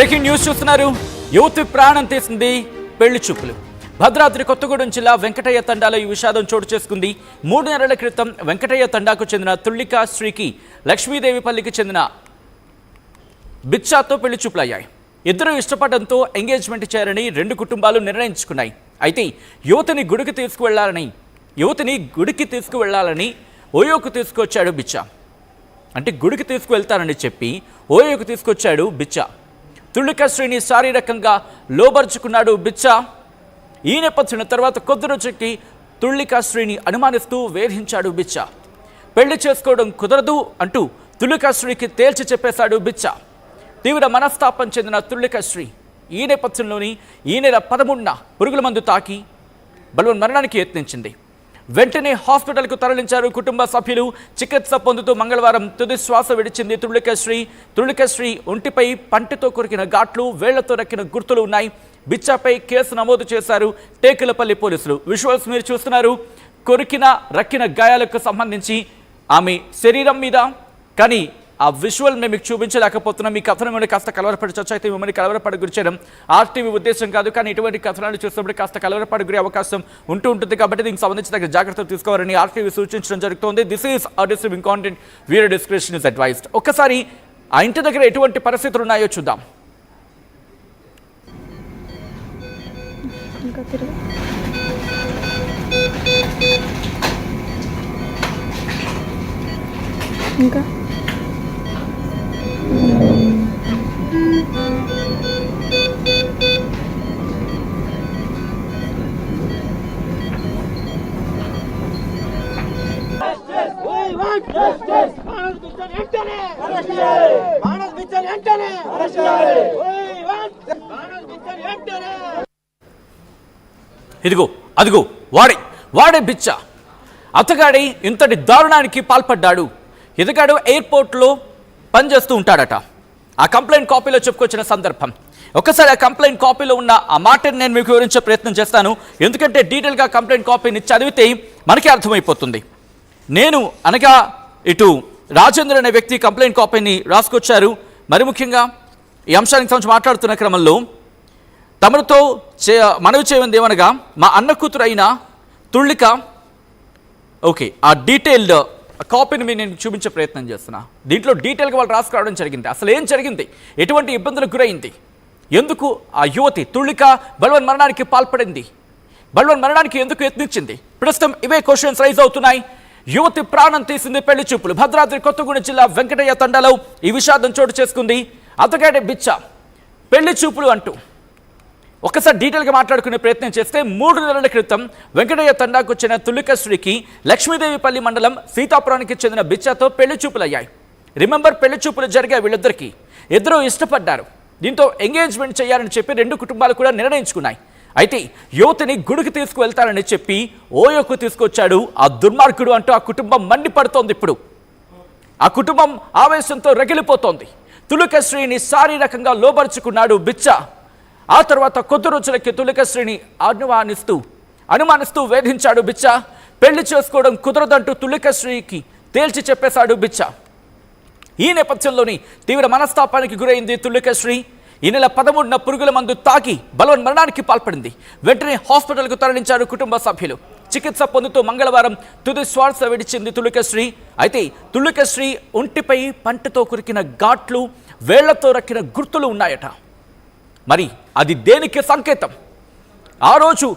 Breaking news చూస్తున్నారు. యువతి ప్రాణం తీసింది పెళ్లి చూపులు. భద్రాద్రి కొత్తగూడెం జిల్లా వెంకటయ్య తండాలో ఈ విషాదం చోటు చేసుకుంది. 3 నెలల క్రితం వెంకటయ్య తండాకు చెందిన తుళ్ళికా శ్రీకి లక్ష్మీదేవిపల్లికి చెందిన బిచ్చాతో పెళ్లి చూపులయ్యాయి. ఇద్దరు ఇష్టపడడంతో ఎంగేజ్మెంట్ చేయాలని 2 కుటుంబాలు నిర్ణయించుకున్నాయి. అయితే యువతిని గుడికి తీసుకువెళ్లాలని ఓయోకు తీసుకొచ్చాడు బిచ్చా. అంటే గుడికి తీసుకువెళ్తానని చెప్పి ఓయోకు తీసుకొచ్చాడు బిచ్చా. తుళ్ళికా శ్రీని శారీరకంగా లోబరుచుకున్నాడు బిచ్చా. ఈ నేపథ్యం తర్వాత కొద్ది రోజుకి తుళ్ళికా శ్రీని అనుమానిస్తూ వేధించాడు బిచ్చా. పెళ్లి చేసుకోవడం కుదరదు అంటూ తుళ్ళికా శ్రీకి తేల్చి చెప్పేశాడు బిచ్చా. తీవ్ర మనస్తాపం చెందిన తుళ్ళికా శ్రీ ఈ నేపథ్యంలోని ఈ నెల 13న పురుగుల మందు తాకి మరణానికి యత్నించింది. వెంటనే హాస్పిటల్కు తరలించారు కుటుంబ సభ్యులు. చికిత్స పొందుతూ మంగళవారం తుది శ్వాస విడిచింది తుళ్ళికా శ్రీ ఒంటిపై పంటితో కొరికిన ఘాట్లు, వేళ్లతో రక్కిన గుర్తులు ఉన్నాయి. బిచ్చాపై కేసు నమోదు చేశారు టేకులపల్లి పోలీసులు. విజువల్స్ మీరు చూస్తున్నారు. రక్కిన గాయాలకు సంబంధించి ఆమె శరీరం మీద, కానీ ఆ విజువల్ మేము మీకు చూపించలేకపోతున్నాం. మీ కథనం మిమ్మల్ని కాస్త కలవరపడవచ్చు. అయితే మిమ్మల్ని కలవరపడి గురి చేయడం ఆర్టీవీ ఉద్దేశం కాదు, కానీ ఇటువంటి కథనాలు చూసినప్పుడు కాస్త కలవరపడి గురి అవకాశం ఉంటుంది. కాబట్టి దీనికి సంబంధించి తగిన జాగ్రత్తలు తీసుకోవాలని ఆర్టీవీ సూచించడం జరుగుతోంది. This is a disturbing content. Viewer description is advised. ఒక్కసారి ఆ ఇంటి దగ్గర ఎటువంటి పరిస్థితులు ఉన్నాయో చూద్దాం. ఇంకా ఇదిగో అదిగో వాడే బిచ్చ. అతగాడి ఇంతటి దారుణానికి పాల్పడ్డాడు. ఇతగాడు ఎయిర్పోర్ట్లో పనిచేస్తూ ఉంటాడట. ఆ కంప్లైంట్ కాపీలో చెప్పుకొచ్చిన సందర్భం. ఒకసారి ఆ కంప్లైంట్ కాపీలో ఉన్న ఆ మాటని నేను మీకు వివరించే ప్రయత్నం చేస్తాను. ఎందుకంటే డీటెయిల్గా కంప్లైంట్ కాపీని చదివితే మనకి అర్థమైపోతుంది. నేను అనగా ఇటు రాజేంద్ర అనే వ్యక్తి కంప్లైంట్ కాపీని రాసుకొచ్చారు. మరి ముఖ్యంగా ఈ అంశానికి సంబంధించి మాట్లాడుతున్న క్రమంలో తమరితో మనవి చేయమంది ఏమనగా, మా అన్న కూతురు అయిన తుళ్ళిక, ఓకే, ఆ డీటెయిల్డ్ కాపీని నేను చూపించే ప్రయత్నం చేస్తున్నా. దీంట్లో డీటెయిల్గా వాళ్ళు రాసుకురావడం జరిగింది. అసలు ఏం జరిగింది, ఎటువంటి ఇబ్బందులకు గురైంది, ఎందుకు ఆ యువతి తుళ్ళిక మరణానికి పాల్పడింది, మరణానికి ఎందుకు యత్నించింది, ప్రస్తుతం ఇవే క్వశ్చన్స్ రైజ్ అవుతున్నాయి. యువతి ప్రాణం తీసింది పెళ్లి చూపులు. భద్రాద్రి కొత్తగూడెం జిల్లా వెంకటయ్య తండాలో ఈ విషాదం చోటు చేసుకుంది. అతగాడే బిచ్చ పెళ్లి చూపులు అంటూ ఒక్కసారి డీటెయిల్గా మాట్లాడుకునే ప్రయత్నం చేస్తే 3 నెలల క్రితం వెంకటయ్య తండాకు వచ్చిన తుళ్ళికా శ్రీకి లక్ష్మీదేవిపల్లి మండలం సీతాపురానికి చెందిన బిచ్చాతో పెళ్లి చూపులు అయ్యాయి. రిమెంబర్, పెళ్లి చూపులు జరిగాయి వీళ్ళిద్దరికీ. ఇద్దరూ ఇష్టపడ్డారు. దీంతో ఎంగేజ్మెంట్ చేయాలని చెప్పి 2 కుటుంబాలు కూడా నిర్ణయించుకున్నాయి. అయితే యువతిని గుడికి తీసుకువెళ్తానని చెప్పి ఓయోకు తీసుకొచ్చాడు ఆ దుర్మార్గుడు అంటూ ఆ కుటుంబం మండిపడుతోంది. ఇప్పుడు ఆ కుటుంబం ఆవేశంతో రగిలిపోతోంది. తుళ్ళికా శ్రీని శారీరకంగా లోబరుచుకున్నాడు బిచ్చ. ఆ తర్వాత కొద్ది రోజులకి తుళ్ళికా శ్రీని అనుమానిస్తూ వేధించాడు బిచ్చ. పెళ్లి చేసుకోవడం కుదరదంటూ తుళ్ళికా శ్రీకి తేల్చి చెప్పేశాడు బిచ్చ. ఈ నేపథ్యంలోని తీవ్ర మనస్తాపానికి గురైంది తుళ్ళికా శ్రీ. ఈ నెల 13న పురుగుల మందు తాకి మరణానికి పాల్పడింది. వెంటనే హాస్పిటల్కు తరలించారు కుటుంబ సభ్యులు. చికిత్స పొందుతూ మంగళవారం తుది శ్వాస విడిచింది తుళ్ళికా శ్రీ. అయితే తుళ్ళికా శ్రీ ఒంటిపై పంటతో కొరికిన ఘాట్లు, వేళ్లతో రక్కిన గుర్తులు ఉన్నాయట. మరి అది దేనికి సంకేతం? ఆ రోజు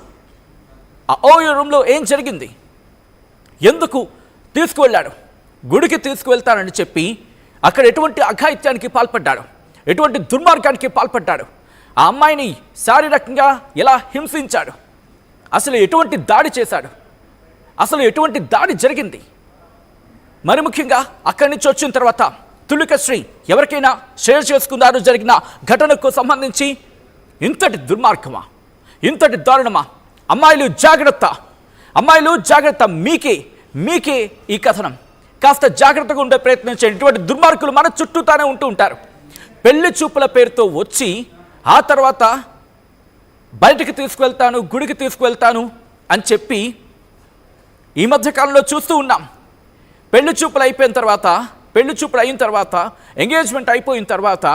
ఆ ఓయో రూమ్లో ఏం జరిగింది, ఎందుకు తీసుకువెళ్ళాడు, గుడికి తీసుకువెళ్తానని చెప్పి అక్కడ ఎటువంటి అఘాయిత్యానికి పాల్పడ్డాడు, ఎటువంటి దుర్మార్గానికి పాల్పడ్డాడు, ఆ అమ్మాయిని శారీరకంగా ఎలా హింసించాడు, అసలు ఎటువంటి దాడి చేశాడు, అసలు ఎటువంటి దాడి జరిగింది, మరి ముఖ్యంగా అక్కడి నుంచి వచ్చిన తర్వాత తుళ్ళికా శ్రీ ఎవరికైనా షేర్ చేసుకున్నారు జరిగిన ఘటనకు సంబంధించి? ఇంతటి దుర్మార్గమా, ఇంతటి దారుణమా? అమ్మాయిలు జాగ్రత్త, మీకే ఈ కథనం. కాస్త జాగ్రత్తగా ఉండే ప్రయత్నం చేయండి. ఇటువంటి దుర్మార్గులు మన చుట్టూతానే ఉంటూ ఉంటారు. పెళ్లి చూపుల పేరుతో వచ్చి ఆ తర్వాత బయటికి తీసుకువెళ్తాను, గుడికి తీసుకువెళ్తాను అని చెప్పి ఈ మధ్యకాలంలో చూస్తూ ఉన్నాం. పెళ్లి చూపులు అయిన తర్వాత ఎంగేజ్మెంట్ అయిపోయిన తర్వాత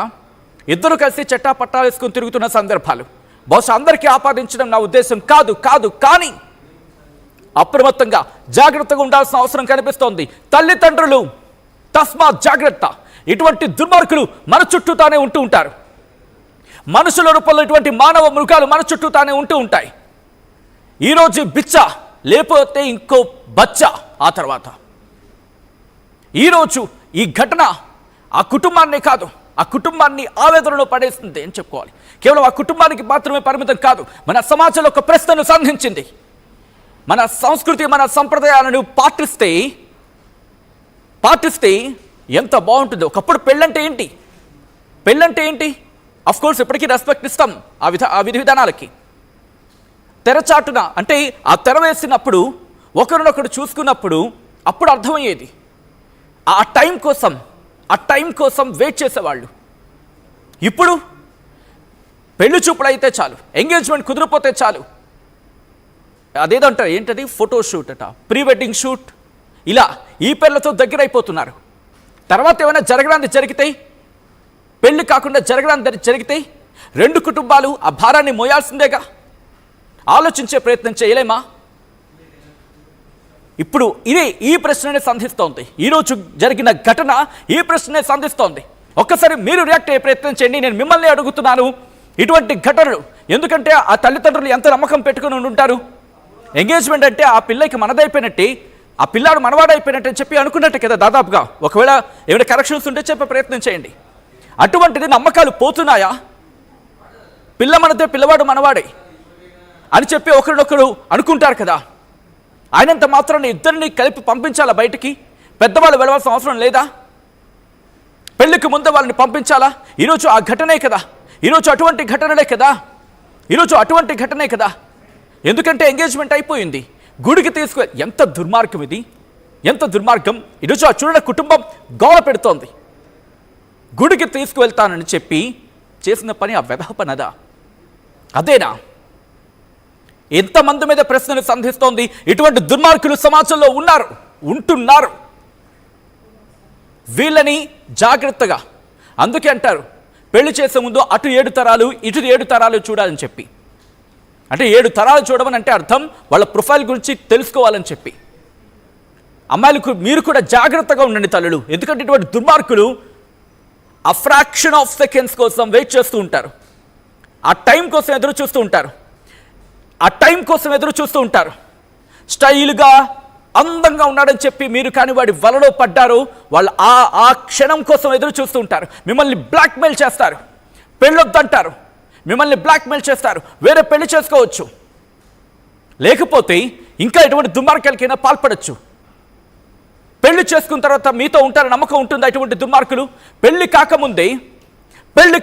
ఇద్దరు కలిసి చట్టా పట్టా వేసుకుని తిరుగుతున్న సందర్భాలు. బహుశా అందరికీ ఆపాదించడం నా ఉద్దేశం కాదు, కానీ అప్రమత్తంగా జాగ్రత్తగా ఉండాల్సిన అవసరం కనిపిస్తోంది. తల్లిదండ్రులు తస్మాత్ జాగ్రత్త. ఇటువంటి దుర్మార్గులు మన చుట్టూతానే ఉంటూ ఉంటారు. మనుషుల రూపంలో ఇటువంటి మానవ మృగాలు మన చుట్టూతానే ఉంటూ ఉంటాయి. ఈరోజు బిచ్చ, లేకపోతే ఇంకో బచ్చ. ఆ తర్వాత ఈరోజు ఈ ఘటన ఆ కుటుంబాన్నే కాదు, ఆ కుటుంబాన్ని ఆవేదనలో పడేస్తుంది అని చెప్పుకోవాలి. కేవలం ఆ కుటుంబానికి మాత్రమే పరిమితం కాదు, మన సమాజంలో ఒక ప్రశ్నను సంధించింది. మన సంస్కృతి, మన సంప్రదాయాలను పాటిస్తే ఎంత బాగుంటుందో. ఒకప్పుడు పెళ్ళంటే ఏంటి? అఫ్ కోర్స్ ఇప్పటికీ రెస్పెక్ట్ ఇస్తాం ఆ విధి విధానాలకి. తెరచాటున అంటే ఆ తెర వేసినప్పుడు ఒకరినొకరు చూసుకున్నప్పుడు అప్పుడు అర్థమయ్యేది. ఆ టైం కోసం వెయిట్ చేసేవాళ్ళు. ఇప్పుడు పెళ్లి చూపులు అయితే చాలు, ఎంగేజ్మెంట్ కుదిరిపోతే చాలు, అదేదంటారు ఏంటది, ఫోటో షూట్ అట, ప్రీ వెడ్డింగ్ షూట్, ఇలా ఈ పేర్లతో దగ్గర అయిపోతున్నారు. తర్వాత ఏమైనా జరిగితే, పెళ్లి కాకుండా జరిగితే రెండు కుటుంబాలు ఆ భారాన్ని మోయాల్సిందేగా. ఆలోచించే ప్రయత్నం చేయలేమా? ఇప్పుడు ఈ ప్రశ్ననే సంధిస్తోంది. ఈరోజు జరిగిన ఘటన ఈ ప్రశ్ననే సంధిస్తోంది. ఒక్కసారి మీరు రియాక్ట్ అయ్యే ప్రయత్నం చేయండి. నేను మిమ్మల్ని అడుగుతున్నాను, ఇటువంటి ఘటనలు ఎందుకంటే ఆ తల్లిదండ్రులు ఎంత నమ్మకం పెట్టుకుని ఉంటారు. ఎంగేజ్మెంట్ అంటే ఆ పిల్లకి మనదైపోయినట్టే, ఆ పిల్లాడు మనవాడైపోయినట్టు అని చెప్పి అనుకున్నట్టే కదా దాదాపుగా. ఒకవేళ ఏమైనా కరెక్షన్స్ ఉంటే చెప్పే ప్రయత్నం చేయండి. అటువంటిది నమ్మకాలు పోతున్నాయా? పిల్ల మనదే, పిల్లవాడు మనవాడే అని చెప్పి ఒకరినొకరు అనుకుంటారు కదా. ఆయనంత మాత్రాన్ని ఇద్దరిని కలిపి పంపించాలా బయటికి? పెద్దవాళ్ళు వెళ్ళవలసిన అవసరం లేదా? పెళ్లికి ముందు వాళ్ళని పంపించాలా? ఈరోజు ఆ ఘటనే కదా, ఈరోజు అటువంటి ఘటనే కదా. ఎందుకంటే ఎంగేజ్మెంట్ అయిపోయింది, గుడికి ఎంత దుర్మార్గం ఇది, ఎంత దుర్మార్గం. ఈరోజు ఆ చూడని కుటుంబం గోల పెడుతోంది. గుడికి తీసుకువెళ్తానని చెప్పి చేసిన పని ఆ వెధవ పనదా? అదేనా? ఎంతమంది మీద ప్రశ్నలు సంధిస్తోంది. ఇటువంటి దుర్మార్గులు సమాజంలో ఉంటున్నారు. వీళ్ళని జాగ్రత్తగా, అందుకే అంటారు పెళ్లి చేసే ముందు అటు 7 తరాలు ఇటు 7 తరాలు చూడాలని చెప్పి. అంటే 7 తరాలు చూడమని అంటే అర్థం వాళ్ళ ప్రొఫైల్ గురించి తెలుసుకోవాలని చెప్పి. అమ్మాయిలకు మీరు కూడా జాగ్రత్తగా ఉండండి తల్లులు. ఎందుకంటే ఇటువంటి దుర్మార్గులు ఆ ఫ్రాక్షన్ ఆఫ్ సెకండ్స్ కోసం వెయిట్ చేస్తూ ఉంటారు. ఆ టైం కోసం ఎదురు చూస్తూ ఉంటారు. స్టైల్గా అందంగా ఉన్నాడని చెప్పి మీరు కానీ వాడి వలలో పడ్డారు. వాళ్ళు ఆ క్షణం కోసం ఎదురు చూస్తూ ఉంటారు. మిమ్మల్ని బ్లాక్మెయిల్ చేస్తారు, పెళ్ళొద్దంటారు, మిమ్మల్ని బ్లాక్మెయిల్ చేస్తారు. వేరే పెళ్లి చేసుకోవచ్చు, లేకపోతే ఇంకా ఎటువంటి దుర్మార్గాలకైనా పాల్పడచ్చు. పెళ్లి చేసుకున్న తర్వాత మీతో ఉంటారని నమ్మకం ఉంటుంది. అటువంటి దుర్మార్గులు పెళ్లి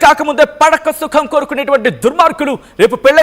కాకముందే పడక సుఖం కోరుకునేటువంటి దుర్మార్గులు రేపు పెళ్ళి